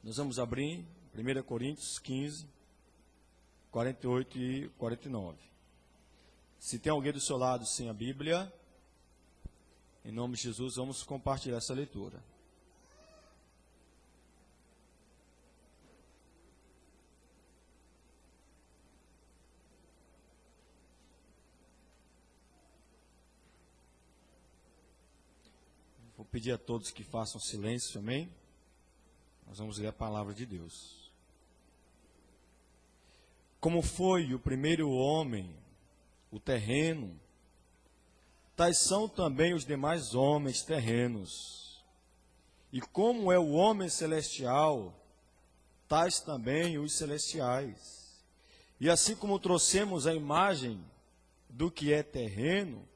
Nós vamos abrir 1 Coríntios 15, 48 e 49. Se tem alguém do seu lado sem a Bíblia, em nome de Jesus, vamos compartilhar essa leitura. Vou pedir a todos que façam silêncio, amém? Nós vamos ler a palavra de Deus. Como foi o primeiro homem, o terreno, tais são também os demais homens terrenos. E como é o homem celestial, tais também os celestiais. E assim como trouxemos a imagem do que é terreno,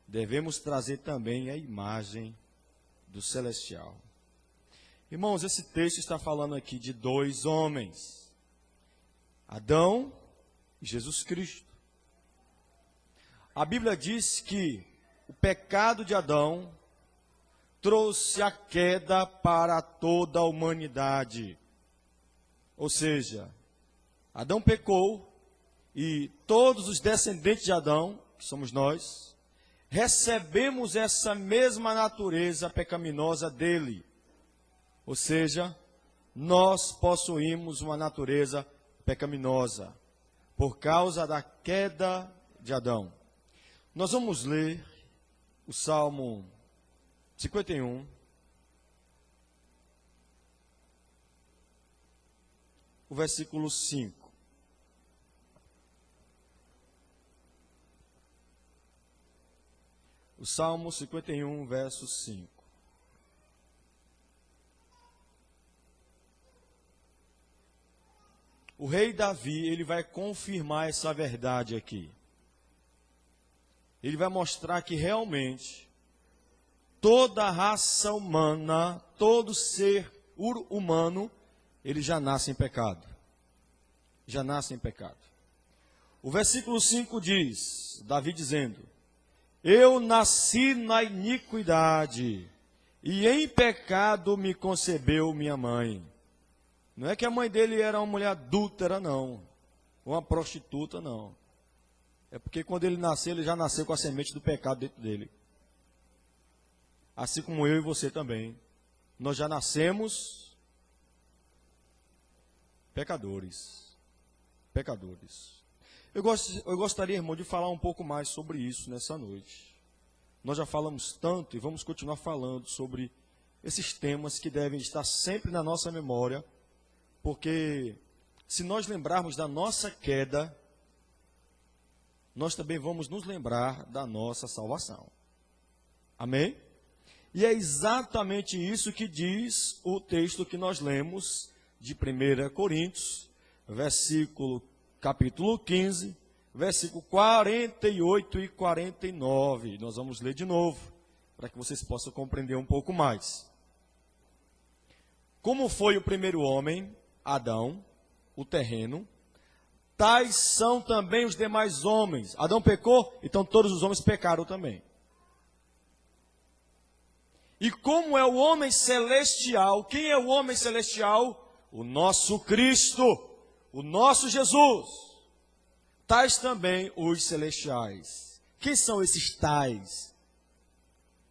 devemos trazer também a imagem do celestial. Irmãos, esse texto está falando aqui de dois homens, Adão e Jesus Cristo. A Bíblia diz que o pecado de Adão trouxe a queda para toda a humanidade. Ou seja, Adão pecou e todos os descendentes de Adão, que somos nós, recebemos essa mesma natureza pecaminosa dele. Ou seja, nós possuímos uma natureza pecaminosa por causa da queda de Adão. Nós vamos ler o Salmo 51, o versículo 5. O Salmo 51, verso 5. O rei Davi, ele vai confirmar essa verdade aqui. Ele vai mostrar que realmente toda a raça humana, todo ser humano, ele já nasce em pecado. Já nasce em pecado. O versículo 5 diz, Davi dizendo: eu nasci na iniquidade, e em pecado me concebeu minha mãe. Não é que a mãe dele era uma mulher adúltera, não. Ou uma prostituta, não. É porque quando ele nasceu, ele já nasceu com a semente do pecado dentro dele. Assim como eu e você também. Nós já nascemos pecadores. Pecadores. Eu gostaria, irmão, de falar um pouco mais sobre isso nessa noite. Nós já falamos tanto e vamos continuar falando sobre esses temas que devem estar sempre na nossa memória. Porque se nós lembrarmos da nossa queda, nós também vamos nos lembrar da nossa salvação. Amém? E é exatamente isso que diz o texto que nós lemos de 1 Coríntios, capítulo 15, versículo 48 e 49. Nós vamos ler de novo, para que vocês possam compreender um pouco mais. Como foi o primeiro homem, Adão, o terreno, tais são também os demais homens. Adão pecou, então todos os homens pecaram também. E como é o homem celestial, quem é o homem celestial? O nosso Cristo, o nosso Jesus. Tais também os celestiais. Quem são esses tais?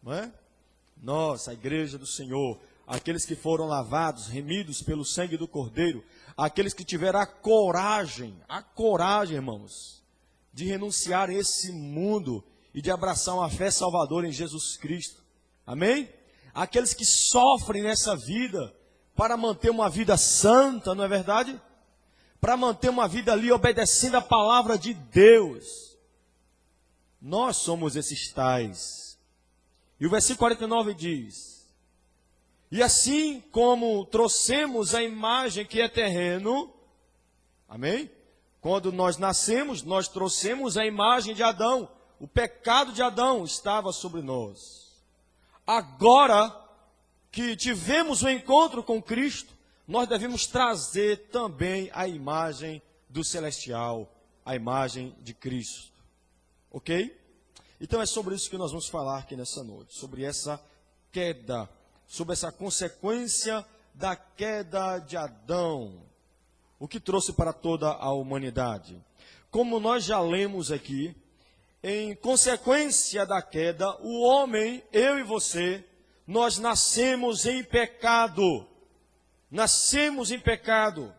Não é? Nós, a igreja do Senhor, aqueles que foram lavados, remidos pelo sangue do Cordeiro, aqueles que tiveram a coragem, irmãos, de renunciar a esse mundo e de abraçar uma fé salvadora em Jesus Cristo. Amém? Aqueles que sofrem nessa vida para manter uma vida santa, não é verdade? Para manter uma vida ali obedecendo a palavra de Deus. Nós somos esses tais. E o versículo 49 diz: e assim como trouxemos a imagem que é terreno, amém? Quando nós nascemos, nós trouxemos a imagem de Adão. O pecado de Adão estava sobre nós. Agora que tivemos o encontro com Cristo, nós devemos trazer também a imagem do celestial, a imagem de Cristo. Ok? Então é sobre isso que nós vamos falar aqui nessa noite, sobre essa queda, sobre essa consequência da queda de Adão, o que trouxe para toda a humanidade. Como nós já lemos aqui, em consequência da queda, o homem, eu e você, nós nascemos em pecado. Nascemos em pecado.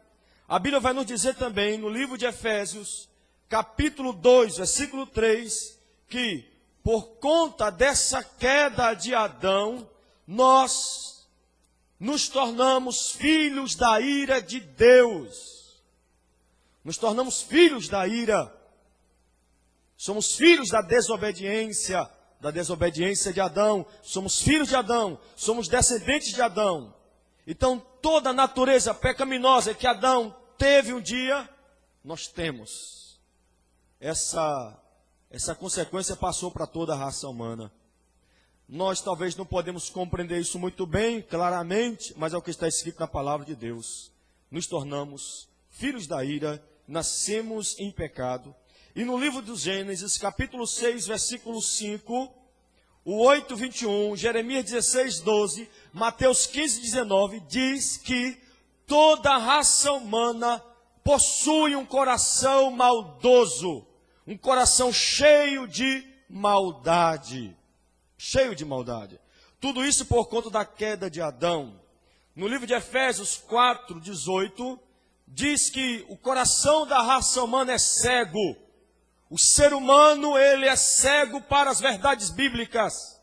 A Bíblia vai nos dizer também, no livro de Efésios, capítulo 2, versículo 3, que por conta dessa queda de Adão, nós nos tornamos filhos da ira de Deus. Nos tornamos filhos da ira. Somos filhos da desobediência de Adão. Somos filhos de Adão, somos descendentes de Adão. Então, toda a natureza pecaminosa que Adão teve um dia, nós temos. Essa consequência passou para toda a raça humana. Nós talvez não podemos compreender isso muito bem, claramente, mas é o que está escrito na palavra de Deus. Nos tornamos filhos da ira, nascemos em pecado. E no livro do Gênesis, capítulo 6, versículo 5, o 8, 21, Jeremias 16, 12, Mateus 15, 19, diz que toda a raça humana possui um coração maldoso, um coração cheio de maldade. Cheio de maldade. Tudo isso por conta da queda de Adão. No livro de Efésios 4, 18, diz que o coração da raça humana é cego. O ser humano, ele é cego para as verdades bíblicas.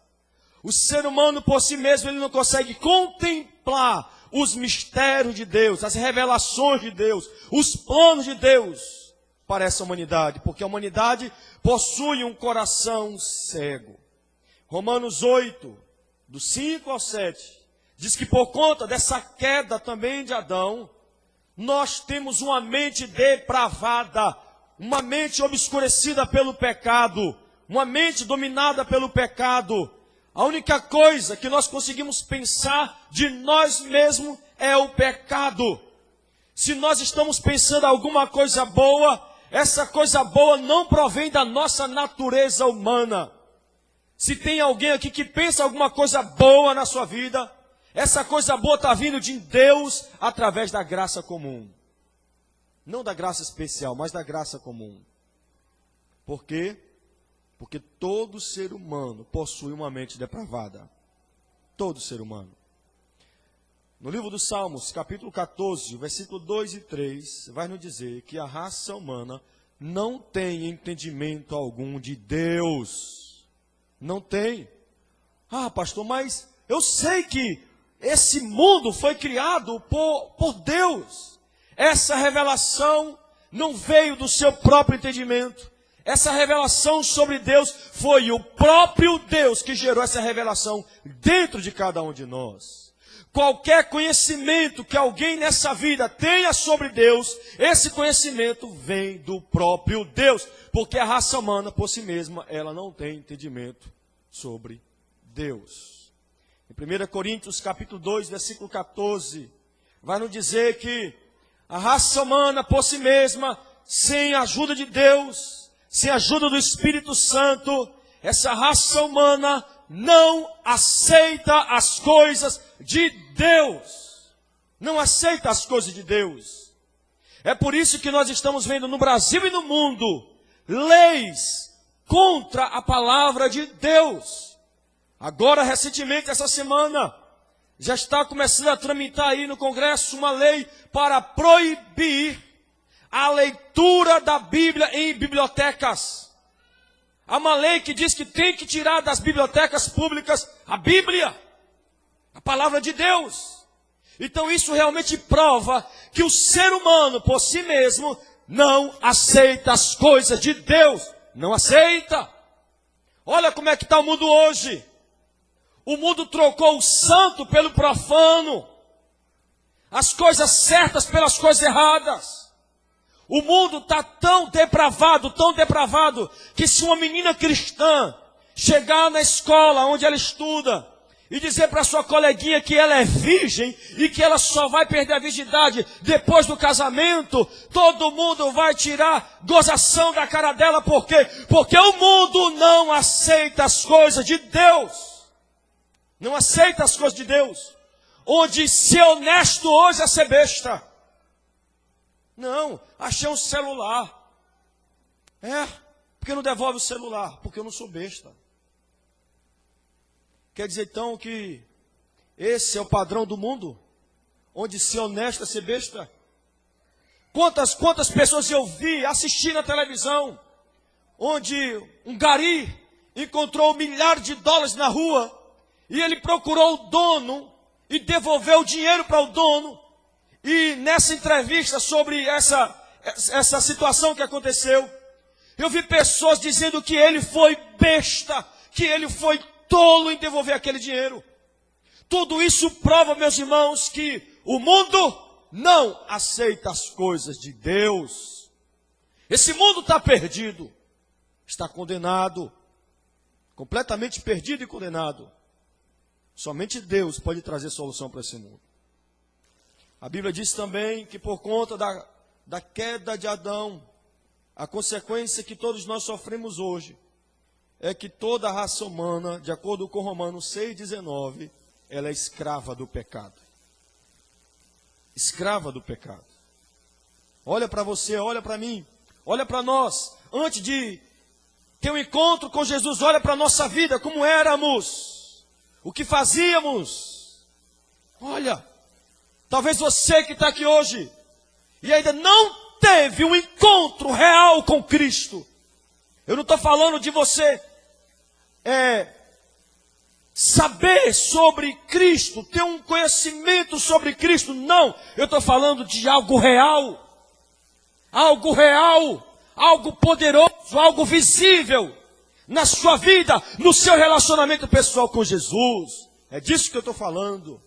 O ser humano, por si mesmo, ele não consegue contemplar os mistérios de Deus, as revelações de Deus, os planos de Deus para essa humanidade, porque a humanidade possui um coração cego. Romanos 8, do 5 ao 7, diz que por conta dessa queda também de Adão, nós temos uma mente depravada, uma mente obscurecida pelo pecado, uma mente dominada pelo pecado. A única coisa que nós conseguimos pensar de nós mesmos é o pecado. Se nós estamos pensando alguma coisa boa, essa coisa boa não provém da nossa natureza humana. Se tem alguém aqui que pensa alguma coisa boa na sua vida, essa coisa boa está vindo de Deus através da graça comum. Não da graça especial, mas da graça comum. Por quê? Porque todo ser humano possui uma mente depravada. Todo ser humano. No livro dos Salmos, capítulo 14, versículo 2 e 3, vai nos dizer que a raça humana não tem entendimento algum de Deus. Não tem. Ah, pastor, mas eu sei que esse mundo foi criado por Deus. Essa revelação não veio do seu próprio entendimento. Essa revelação sobre Deus foi o próprio Deus que gerou essa revelação dentro de cada um de nós. Qualquer conhecimento que alguém nessa vida tenha sobre Deus, esse conhecimento vem do próprio Deus. Porque a raça humana, por si mesma, ela não tem entendimento sobre Deus. Em 1 Coríntios, capítulo 2, versículo 14, vai nos dizer que a raça humana, por si mesma, sem a ajuda de Deus, sem a ajuda do Espírito Santo, essa raça humana não aceita as coisas de Deus. Não aceita as coisas de Deus. É por isso que nós estamos vendo no Brasil e no mundo leis contra a palavra de Deus. Agora, recentemente, essa semana, já está começando a tramitar aí no Congresso uma lei para proibir a leitura da Bíblia em bibliotecas. Há uma lei que diz que tem que tirar das bibliotecas públicas a Bíblia, a palavra de Deus. Então isso realmente prova que o ser humano, por si mesmo, não aceita as coisas de Deus. Não aceita. Olha como é que está o mundo hoje. O mundo trocou o santo pelo profano. As coisas certas pelas coisas erradas. O mundo está tão depravado, que se uma menina cristã chegar na escola onde ela estuda e dizer para sua coleguinha que ela é virgem e que ela só vai perder a virgindade depois do casamento, todo mundo vai tirar gozação da cara dela. Por quê? Porque o mundo não aceita as coisas de Deus. Não aceita as coisas de Deus. onde ser honesto hoje é ser besta. Não, achei um celular. Por que não devolve o celular? Porque eu não sou besta. Quer dizer então que esse é o padrão do mundo? Onde ser honesto é ser besta? Quantas pessoas eu vi assistir na televisão, onde um gari encontrou milhares de dólares na rua, e ele procurou o dono e devolveu o dinheiro para o dono. E nessa entrevista sobre essa situação que aconteceu, eu vi pessoas dizendo que ele foi besta, que ele foi tolo em devolver aquele dinheiro. Tudo isso prova, meus irmãos, que o mundo não aceita as coisas de Deus. Esse mundo está perdido, está condenado, completamente perdido e condenado. Somente Deus pode trazer solução para esse mundo. A Bíblia diz também que por conta da queda de Adão, a consequência que todos nós sofremos hoje é que toda a raça humana, de acordo com Romanos 6,19, ela é escrava do pecado. Escrava do pecado. Olha para você, olha para mim, olha para nós. Antes de ter um encontro com Jesus, olha para a nossa vida, como éramos, o que fazíamos. Olha, talvez você que está aqui hoje e ainda não teve um encontro real com Cristo. Eu não estou falando de você saber sobre Cristo, ter um conhecimento sobre Cristo. Não, eu estou falando de algo real. Algo real, algo poderoso, algo visível na sua vida, no seu relacionamento pessoal com Jesus. É disso que eu estou falando.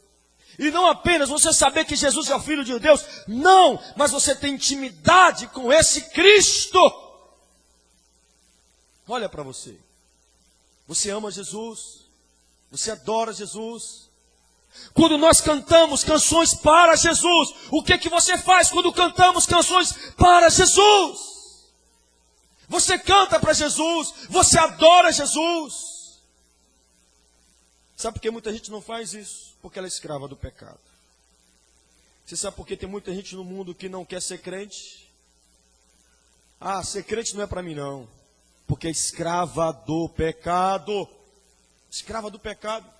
E não apenas você saber que Jesus é o Filho de Deus, não, mas você tem intimidade com esse Cristo. Olha para você. Você ama Jesus, você adora Jesus. Quando nós cantamos canções para Jesus, o que você faz quando cantamos canções para Jesus? Você canta para Jesus, você adora Jesus. Sabe por que muita gente não faz isso? Porque ela é escrava do pecado. Você sabe por que tem muita gente no mundo que não quer ser crente? Ser crente não é para mim não. Porque é escrava do pecado. Escrava do pecado.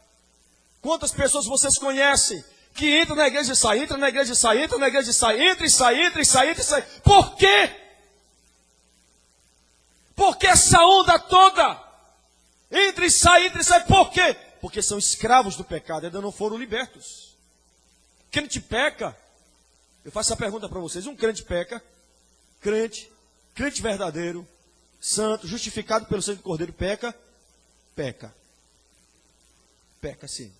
Quantas pessoas vocês conhecem que entram na igreja e saem, entram na igreja e saem, entram na igreja e saem, entra e sai, entra e sai, entra e sai. Por quê? Por que essa onda toda? Entra e sai, por quê? Porque são escravos do pecado, ainda não foram libertos. Crente peca. Eu faço essa pergunta para vocês. Um crente peca, crente verdadeiro, santo, justificado pelo sangue do Cordeiro, peca sim.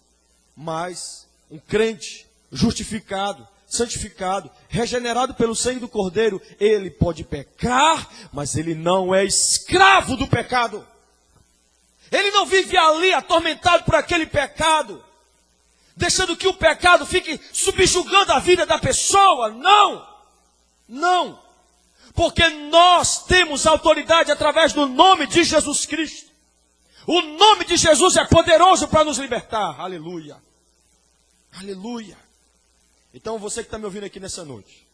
Mas um crente justificado, santificado, regenerado pelo sangue do Cordeiro, ele pode pecar, mas ele não é escravo do pecado. Ele não vive ali atormentado por aquele pecado, deixando que o pecado fique subjugando a vida da pessoa. Não. Porque nós temos autoridade através do nome de Jesus Cristo. O nome de Jesus é poderoso para nos libertar. Aleluia. Aleluia. Então você que está me ouvindo aqui nessa noite,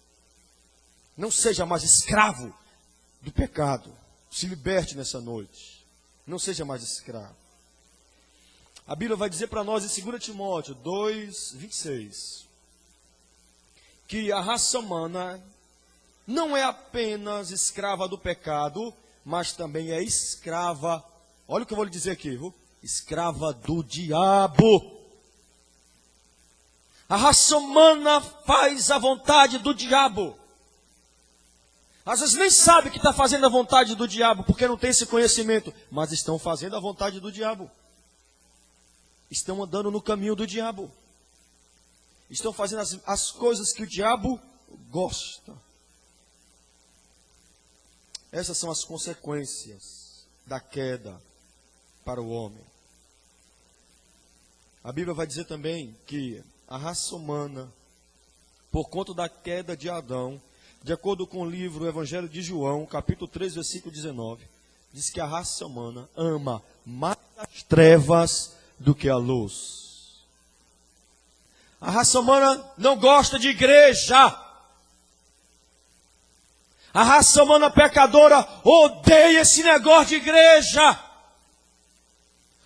não seja mais escravo do pecado. Se liberte nessa noite. Não seja mais escravo. A Bíblia vai dizer para nós em 2 Timóteo 2:26 que a raça humana não é apenas escrava do pecado, mas também é escrava, olha o que eu vou lhe dizer aqui, viu? Escrava do diabo. A raça humana faz a vontade do diabo. Às vezes nem sabe que está fazendo a vontade do diabo, porque não tem esse conhecimento, mas estão fazendo a vontade do diabo. Estão andando no caminho do diabo. Estão fazendo as coisas que o diabo gosta. Essas são as consequências da queda para o homem. A Bíblia vai dizer também que a raça humana, por conta da queda de Adão, de acordo com o livro Evangelho de João, capítulo 3, versículo 19, diz que a raça humana ama mais as trevas do que a luz. A raça humana não gosta de igreja. A raça humana pecadora odeia esse negócio de igreja.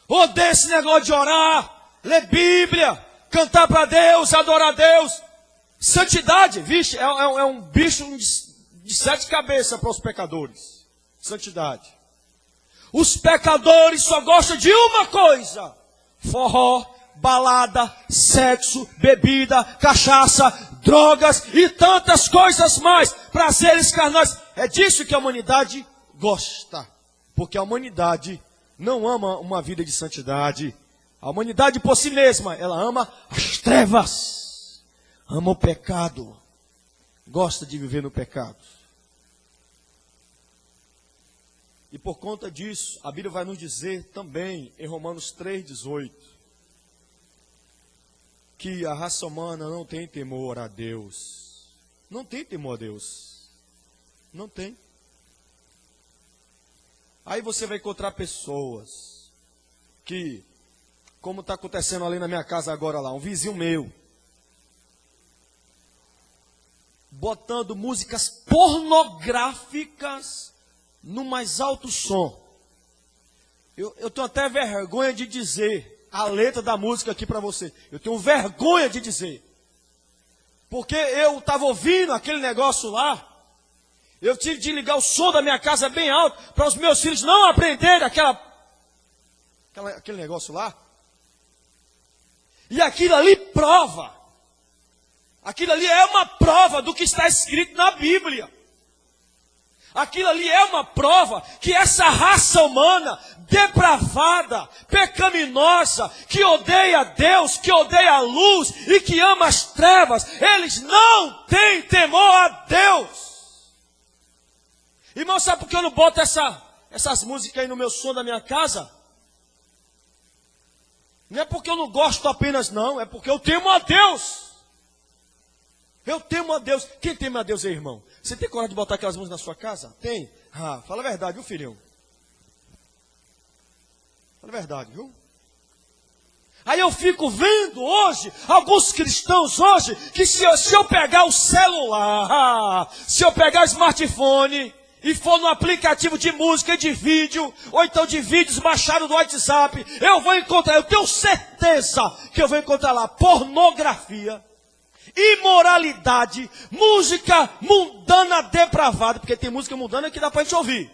Odeia esse negócio de orar, ler Bíblia, cantar para Deus, adorar a Deus. Santidade, vixe, é um bicho de 7 cabeças para os pecadores. Santidade. Os pecadores só gostam de uma coisa: forró, balada, sexo, bebida, cachaça, drogas e tantas coisas mais, prazeres carnais. É disso que a humanidade gosta, porque a humanidade não ama uma vida de santidade. A humanidade por si mesma, ela ama as trevas, ama o pecado, gosta de viver no pecado. E por conta disso, a Bíblia vai nos dizer também, em Romanos 3,18, que a raça humana não tem temor a Deus. Não tem temor a Deus. Não tem. Aí você vai encontrar pessoas que, como está acontecendo ali na minha casa agora lá, um vizinho meu, botando músicas pornográficas no mais alto som. Eu tenho até vergonha de dizer a letra da música aqui para você. Eu tenho vergonha de dizer. Porque eu estava ouvindo aquele negócio lá. Eu tive de ligar o som da minha casa bem alto para os meus filhos não aprenderem aquele negócio lá. E aquilo ali prova. Aquilo ali é uma prova do que está escrito na Bíblia. Aquilo ali é uma prova que essa raça humana depravada, pecaminosa, que odeia Deus, que odeia a luz e que ama as trevas, eles não têm temor a Deus. Irmão, sabe por que eu não boto essas músicas aí no meu som da minha casa? Não é porque eu não gosto apenas, não. É porque eu temo a Deus. Eu temo a Deus. Quem teme a Deus aí, irmão? Você tem coragem de botar aquelas músicas na sua casa? Tem? Ah, fala a verdade, viu, filhinho? Fala a verdade, viu? Aí eu fico vendo hoje, alguns cristãos hoje, que se eu pegar o celular, se eu pegar o smartphone e for no aplicativo de música e de vídeo, ou então de vídeos baixados do WhatsApp, eu vou encontrar, eu tenho certeza que eu vou encontrar lá pornografia, imoralidade, música mundana depravada, porque tem música mundana que dá pra gente ouvir.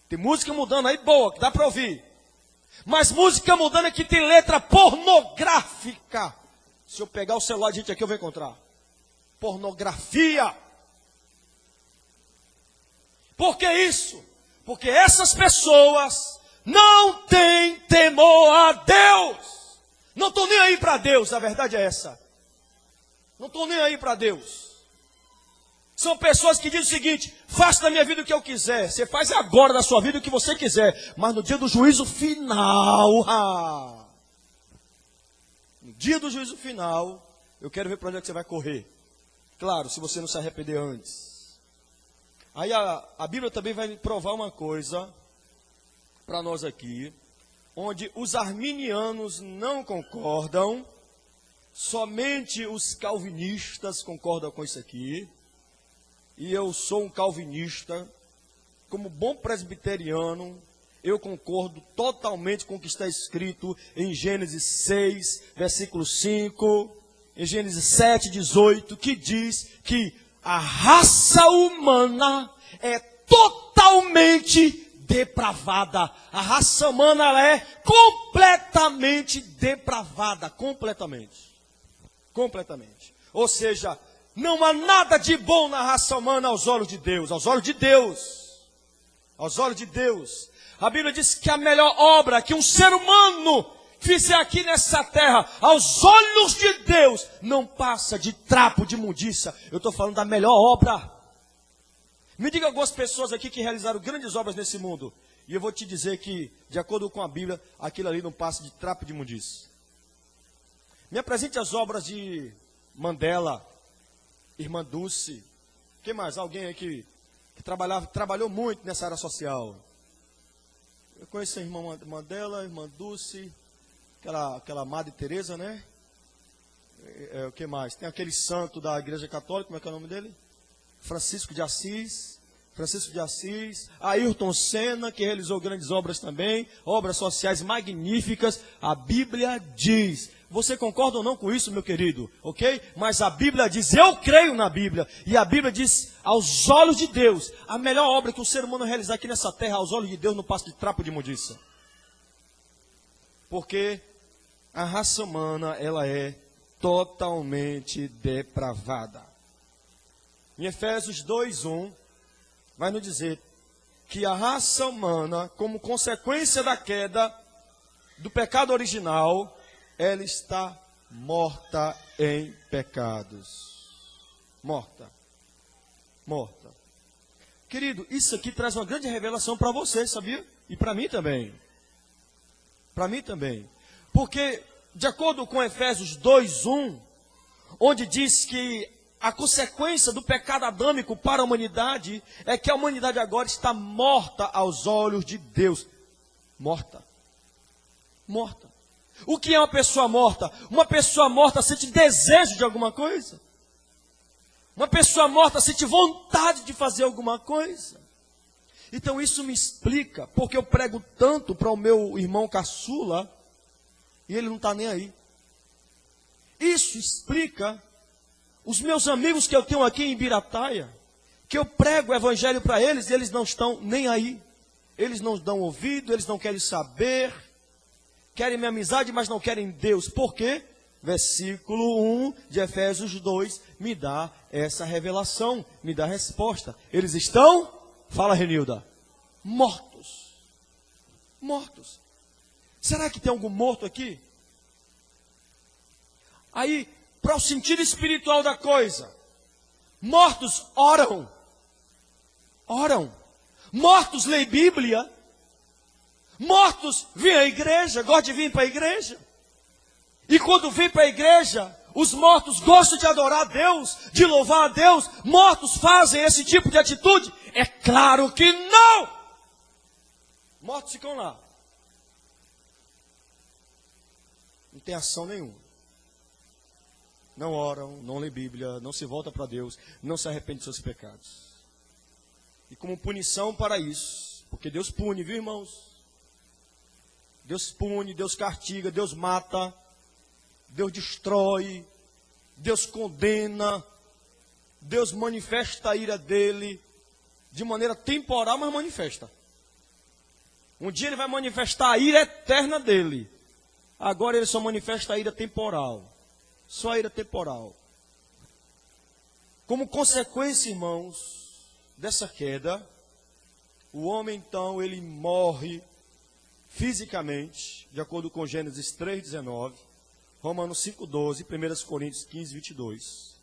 Tem música mundana aí boa, que dá pra ouvir. Mas música mundana que tem letra pornográfica. Se eu pegar o celular de gente aqui, eu vou encontrar. Pornografia. Por que isso? Porque essas pessoas não têm temor a Deus. Não estão nem aí para Deus, a verdade é essa. Não estou nem aí para Deus. São pessoas que dizem o seguinte: faça da minha vida o que eu quiser. Você faz agora da sua vida o que você quiser. Mas no dia do juízo final, no dia do juízo final, eu quero ver para onde é que você vai correr. Claro, se você não se arrepender antes. Aí a Bíblia também vai provar uma coisa para nós aqui, onde os arminianos não concordam, somente os calvinistas concordam com isso aqui. E eu sou um calvinista, como bom presbiteriano, eu concordo totalmente com o que está escrito em Gênesis 6, versículo 5, em Gênesis 7, 18, que diz que a raça humana é totalmente depravada. A raça humana ela é completamente depravada, completamente. Completamente. Ou seja, não há nada de bom na raça humana aos olhos de Deus, aos olhos de Deus. Aos olhos de Deus. A Bíblia diz que a melhor obra que um ser humano fizer aqui nessa terra, aos olhos de Deus, não passa de trapo de imundícia. Eu estou falando da melhor obra. Me diga algumas pessoas aqui que realizaram grandes obras nesse mundo. E eu vou te dizer que, de acordo com a Bíblia, aquilo ali não passa de trapo de imundícia. Me apresente as obras de Mandela, Irmã Dulce. Quem mais? Alguém aí que trabalhou muito nessa área social. Eu conheço a irmã Mandela, a irmã Dulce, aquela Madre Teresa, né? O que mais? Tem aquele santo da Igreja Católica, como é que é o nome dele? Francisco de Assis, Ayrton Senna, que realizou grandes obras também, obras sociais magníficas. A Bíblia diz, você concorda ou não com isso, meu querido? Ok? Mas a Bíblia diz, eu creio na Bíblia, e a Bíblia diz, aos olhos de Deus, a melhor obra que o ser humano realizar aqui nessa terra, aos olhos de Deus, não passa de trapo de imundícia. Porque a raça humana, ela é totalmente depravada. Em Efésios 2:1, vai nos dizer que a raça humana, como consequência da queda, do pecado original, ela está morta em pecados. Morta. Querido, isso aqui traz uma grande revelação para você, sabia? E para mim também. Porque, de acordo com Efésios 2:1, onde diz que a consequência do pecado adâmico para a humanidade é que a humanidade agora está morta aos olhos de Deus. Morta. O que é uma pessoa morta? Uma pessoa morta sente desejo de alguma coisa. Uma pessoa morta sente vontade de fazer alguma coisa. Então isso me explica, porque eu prego tanto para o meu irmão caçula, e ele não está nem aí. Isso explica os meus amigos que eu tenho aqui em Ibirataia, que eu prego o evangelho para eles, e eles não estão nem aí. Eles não dão ouvido, eles não querem saber, querem minha amizade, mas não querem Deus. Por quê? Versículo 1 de Efésios 2 me dá essa revelação, me dá a resposta. Eles estão, fala Renilda, mortos. Será que tem algum morto aqui? Aí, para o sentido espiritual da coisa, mortos oram. Mortos leem Bíblia. Mortos vêm à igreja, gostam de vir para a igreja. E quando vêm para a igreja, os mortos gostam de adorar a Deus, de louvar a Deus. Mortos fazem esse tipo de atitude? É claro que não! Mortos ficam lá. Não tem ação nenhuma. Não oram, não lê Bíblia, não se volta para Deus, não se arrepende de seus pecados. E como punição para isso, porque Deus pune, viu, irmãos? Deus pune, Deus castiga, Deus mata, Deus destrói, Deus condena, Deus manifesta a ira dele de maneira temporal, mas manifesta. Um dia ele vai manifestar a ira eterna dele. Agora ele só manifesta a ira temporal. Só a ira temporal. Como consequência, irmãos, dessa queda, o homem então, ele morre fisicamente, de acordo com Gênesis 3:19, Romanos 5:12, 1 Coríntios 15:22.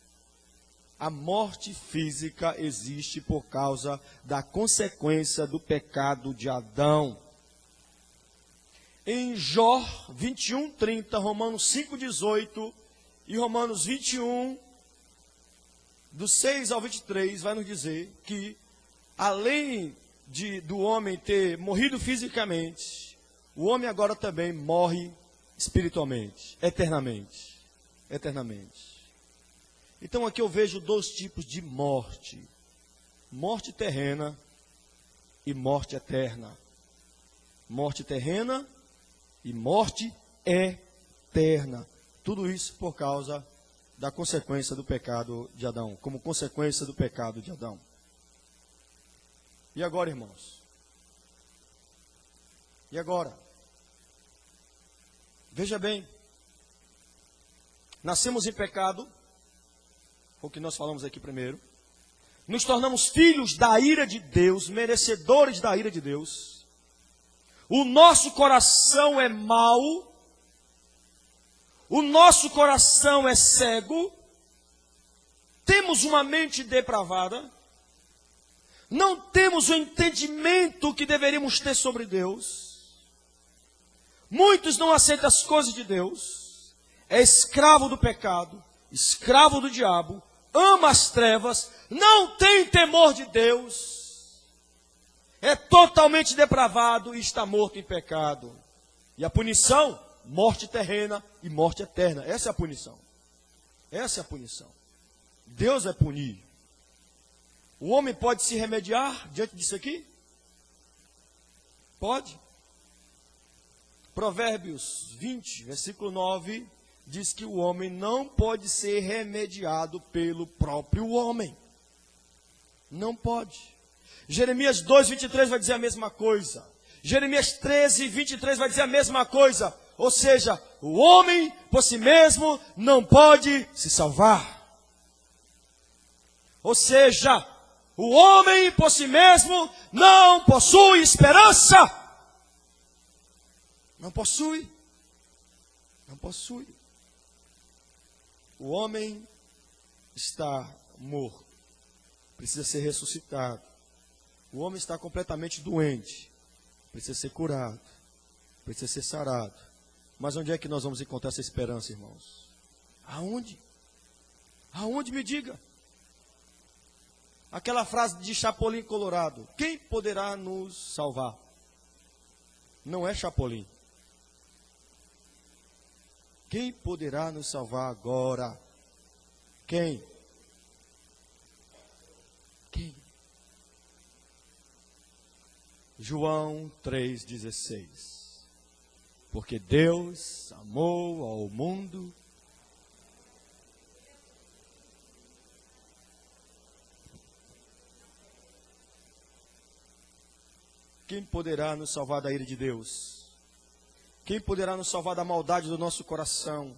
A morte física existe por causa da consequência do pecado de Adão. Em Jó 21:30, Romanos 5:18 e Romanos 21, do 6 ao 23, vai nos dizer que, além do homem ter morrido fisicamente, o homem agora também morre espiritualmente, eternamente. Então aqui eu vejo dois tipos de morte: morte terrena e morte eterna. Morte terrena e morte eterna. Tudo isso por causa da consequência do pecado de Adão, como consequência do pecado de Adão. E agora, irmãos? E agora? Veja bem, nascemos em pecado, o que nós falamos aqui primeiro, nos tornamos filhos da ira de Deus, merecedores da ira de Deus, o nosso coração é mau, o nosso coração é cego, temos uma mente depravada, não temos o entendimento que deveríamos ter sobre Deus. Muitos não aceitam as coisas de Deus, é escravo do pecado, escravo do diabo, ama as trevas, não tem temor de Deus, é totalmente depravado e está morto em pecado. E a punição? Morte terrena e morte eterna. Essa é a punição. Essa é a punição. Deus vai punir. O homem pode se remediar diante disso aqui? Pode. Provérbios 20, versículo 9, diz que o homem não pode ser remediado pelo próprio homem. Não pode. Jeremias 2, 23 vai dizer a mesma coisa. Jeremias 13, 23 vai dizer a mesma coisa. Ou seja, o homem por si mesmo não pode se salvar. Ou seja, o homem por si mesmo não possui esperança. Não possui. Não possui. O homem está morto. Precisa ser ressuscitado. O homem está completamente doente. Precisa ser curado. Precisa ser sarado. Mas onde é que nós vamos encontrar essa esperança, irmãos? Aonde? Aonde, me diga? Aquela frase de Chapolin Colorado. Quem poderá nos salvar? Não é Chapolin. Quem poderá nos salvar agora? Quem? Quem? João 3,16. Porque Deus amou ao mundo. Quem poderá nos salvar da ira de Deus? Quem poderá nos salvar da maldade do nosso coração?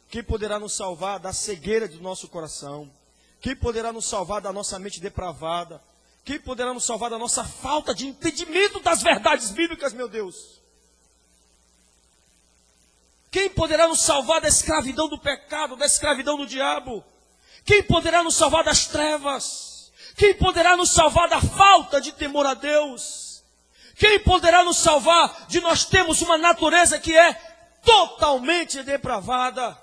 Quem poderá nos salvar da cegueira do nosso coração? Quem poderá nos salvar da nossa mente depravada? Quem poderá nos salvar da nossa falta de entendimento das verdades bíblicas, meu Deus? Quem poderá nos salvar da escravidão do pecado, da escravidão do diabo? Quem poderá nos salvar das trevas? Quem poderá nos salvar da falta de temor a Deus? Quem poderá nos salvar de nós termos uma natureza que é totalmente depravada?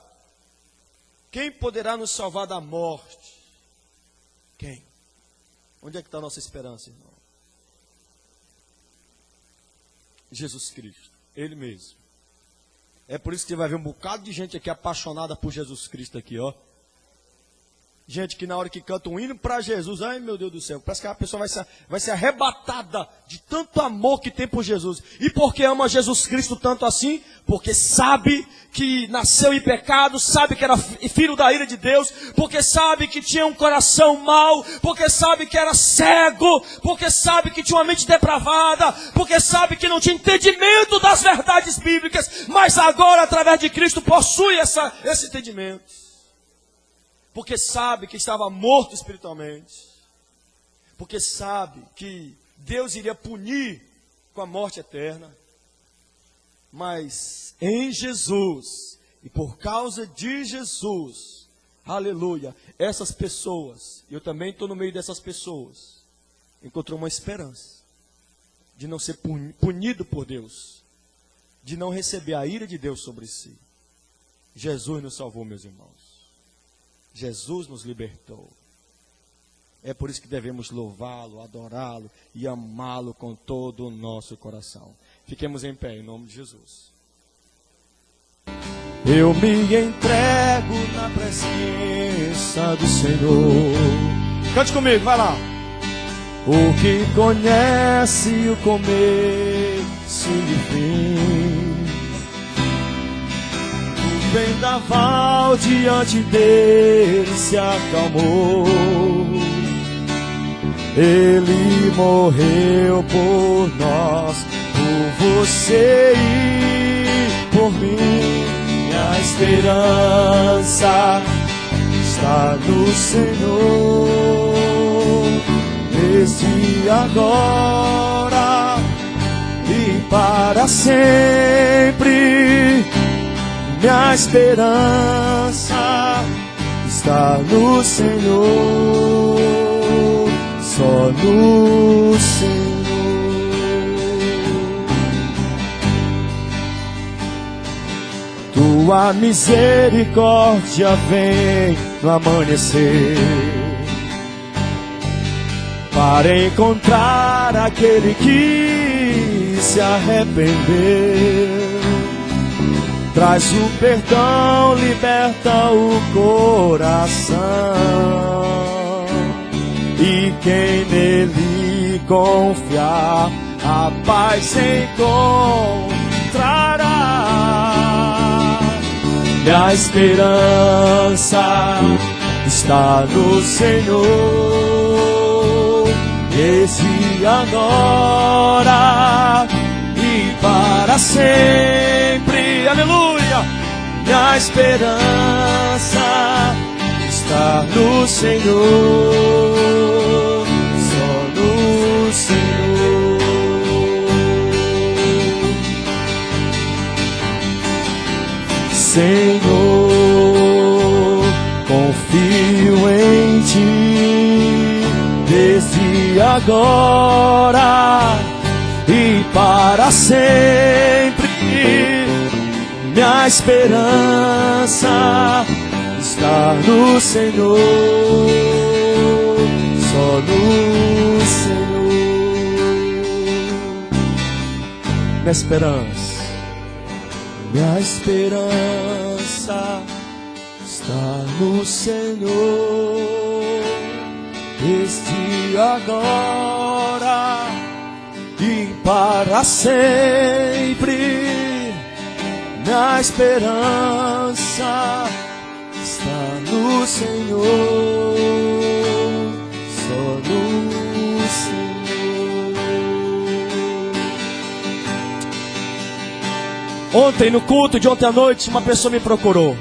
Quem poderá nos salvar da morte? Quem? Onde é que está a nossa esperança, irmão? Jesus Cristo, Ele mesmo. É por isso que você vai ver um bocado de gente aqui apaixonada por Jesus Cristo aqui, ó. Gente que na hora que canta um hino para Jesus, ai meu Deus do céu, parece que a pessoa vai ser arrebatada de tanto amor que tem por Jesus. E por que ama Jesus Cristo tanto assim? Porque sabe que nasceu em pecado, sabe que era filho da ira de Deus, porque sabe que tinha um coração mau, porque sabe que era cego, porque sabe que tinha uma mente depravada, porque sabe que não tinha entendimento das verdades bíblicas, mas agora através de Cristo possui esse entendimento. Porque sabe que estava morto espiritualmente. Porque sabe que Deus iria punir com a morte eterna. Mas em Jesus, e por causa de Jesus, aleluia, essas pessoas, eu também estou no meio dessas pessoas, encontrou uma esperança de não ser punido por Deus, de não receber a ira de Deus sobre si. Jesus nos salvou, meus irmãos. Jesus nos libertou. É por isso que devemos louvá-lo, adorá-lo e amá-lo com todo o nosso coração. Fiquemos em pé em nome de Jesus. Eu me entrego na presença do Senhor. Cante comigo, vai lá. O que conhece o começo e o fim, vendaval diante dele se acalmou. Ele morreu por nós, por você e por mim. Minha esperança está no Senhor, desde agora e para sempre. Minha esperança está no Senhor, só no Senhor. Tua misericórdia vem no amanhecer, para encontrar aquele que se arrependeu. traz o perdão, liberta o coração, e quem nele confiar, a paz encontrará. E a esperança está no Senhor, desde agora e para sempre. Aleluia! E a esperança está no Senhor, só no Senhor. Senhor, confio em Ti, desde agora e para sempre. Minha esperança está no Senhor, só no Senhor. Minha esperança está no Senhor, desde agora e para sempre. Minha esperança está no Senhor, só no Senhor. Ontem, no culto de ontem à noite, uma pessoa me procurou.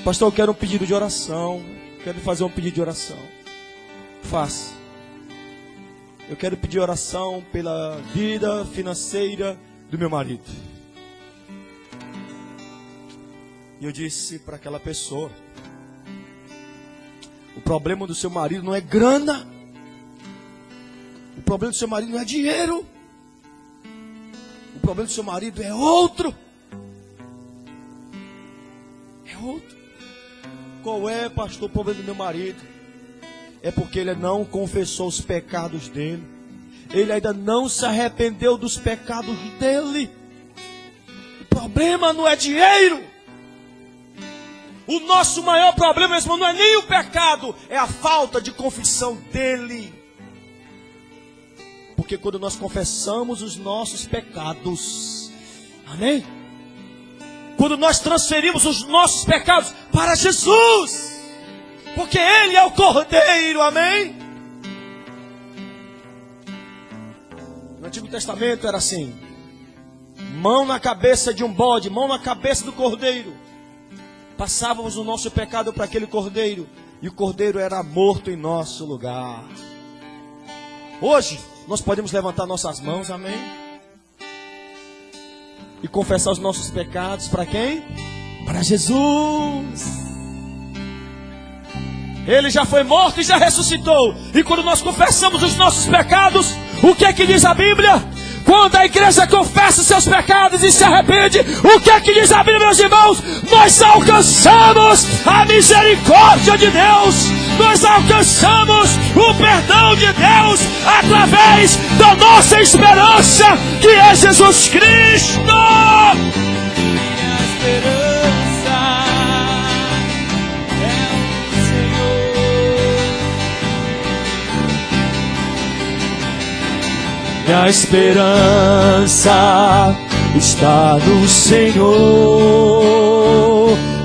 Pastor, eu quero um pedido de oração. Quero fazer um pedido de oração. Faça. Eu quero pedir oração pela vida financeira do meu marido. E eu disse para aquela pessoa: o problema do seu marido não é grana. O problema do seu marido não é dinheiro. O problema do seu marido é outro. É outro. Qual é, pastor, o problema do meu marido? É porque ele não confessou os pecados dele. Ele ainda não se arrependeu dos pecados dele. O problema não é dinheiro. O nosso maior problema, meu irmão, não é nem o pecado, é a falta de confissão dele. Porque quando nós confessamos os nossos pecados, amém? Quando nós transferimos os nossos pecados para Jesus, porque Ele é o Cordeiro, amém? No Antigo Testamento era assim: mão na cabeça de um bode, mão na cabeça do Cordeiro. Passávamos o nosso pecado para aquele Cordeiro, e o Cordeiro era morto em nosso lugar. Hoje, nós podemos levantar nossas mãos, amém? E confessar os nossos pecados para quem? Para Jesus. Ele já foi morto e já ressuscitou. E quando nós confessamos os nossos pecados, o que é que diz a Bíblia? Quando a igreja confessa os seus pecados e se arrepende, o que é que diz a Bíblia, meus irmãos? Nós alcançamos a misericórdia de Deus. Nós alcançamos o perdão de Deus através da nossa esperança, que é Jesus Cristo. Minha esperança é o Senhor. Minha esperança está no Senhor,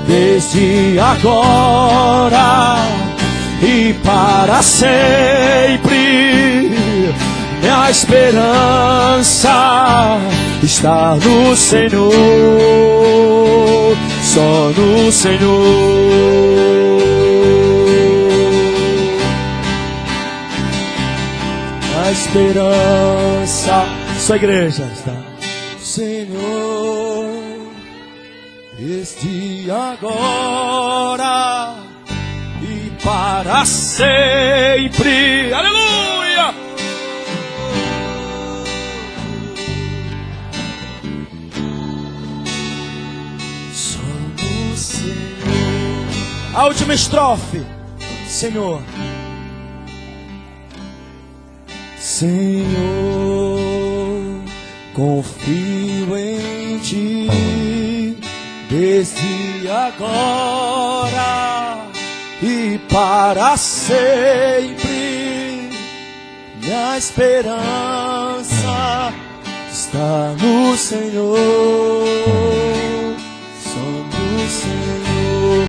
desde agora e para sempre. Minha esperança está no Senhor, só no Senhor. A esperança, sua igreja está no Senhor, desde agora e para sempre. Aleluia! Só no Senhor. A última estrofe. Senhor, Senhor, confio em ti, desde agora e para sempre. Minha esperança está no Senhor.